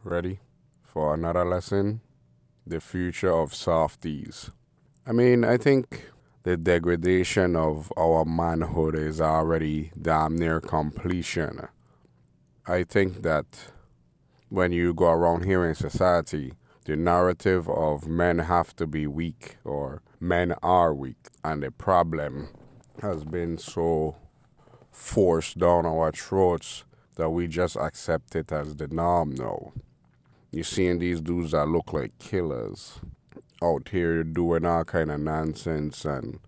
Ready for another lesson? The future of softies. I think the degradation of our manhood is already damn near completion. I think that when you go around here in society, the narrative of men have to be weak or men are weak, and the problem has been so forced down our throats that we just accept it as the norm now. You're seeing these dudes that look like killers out here doing all kind of nonsense, and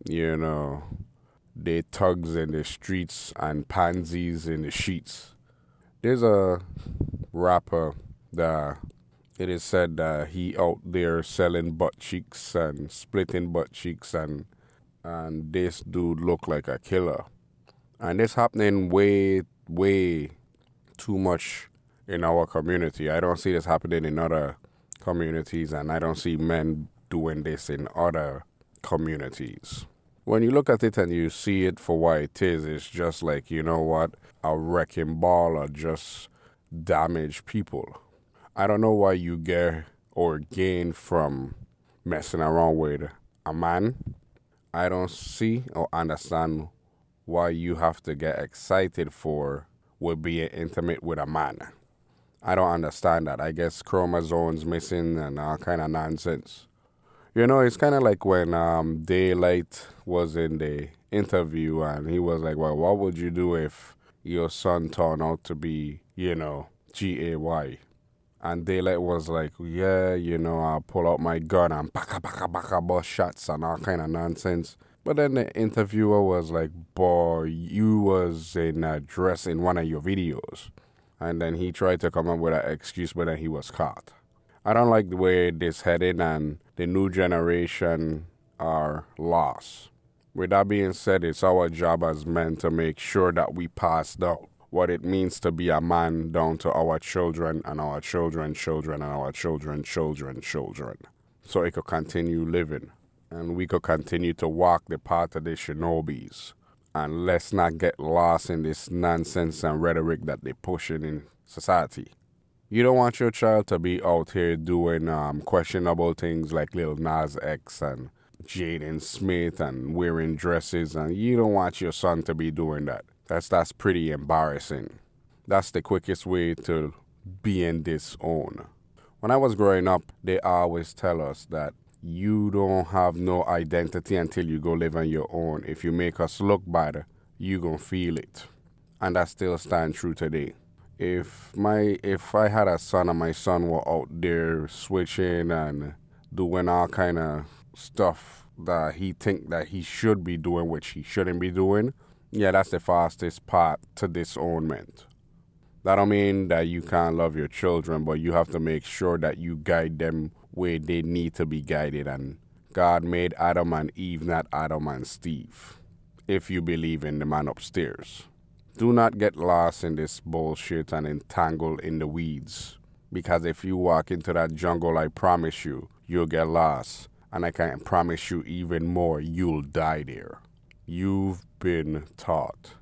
they thugs in the streets and pansies in the sheets. There's a rapper that it is said that he out there selling butt cheeks and splitting butt cheeks, and this dude look like a killer. And this happening way too much in our community. I don't see this happening in other communities, and I don't see men doing this in other communities. When you look at it and you see it for what it is, it's just like, you know what, a wrecking ball or just damaged people. I don't know why you get or gain from messing around with a man. I don't see or understand why you have to get excited for with being intimate with a man. I don't understand that. I guess chromosomes missing and all kind of nonsense. It's kind of like when Daylight was in the interview and he was like, well, what would you do if your son turned out to be, G-A-Y? And Daylight was like, yeah, I'll pull out my gun and baka bust shots and all kind of nonsense. But then the interviewer was like, boy, you was in a dress in one of your videos. And then he tried to come up with an excuse, but then he was caught. I don't like the way this heading, and the new generation are lost. With that being said, it's our job as men to make sure that we pass down what it means to be a man down to our children and our children's children and our children's children's children. So it could continue living, and we could continue to walk the path of the shinobis. And let's not get lost in this nonsense and rhetoric that they're pushing in society. You don't want your child to be out here doing questionable things like Lil Nas X and Jaden Smith and wearing dresses, and you don't want your son to be doing that. That's pretty embarrassing. That's the quickest way to being disowned. When I was growing up, they always tell us that you don't have no identity until you go live on your own. If you make us look bad, you gonna feel it. And that still stands true today. If I had a son and my son were out there switching and doing all kind of stuff that he think that he should be doing, which he shouldn't be doing, yeah, that's the fastest path to disownment. That don't mean that you can't love your children, but you have to make sure that you guide them where they need to be guided. And God made Adam and Eve, not Adam and Steve, if you believe in the man upstairs. Do not get lost in this bullshit and entangled in the weeds. Because if you walk into that jungle, I promise you, you'll get lost. And I can promise you even more, you'll die there. You've been taught.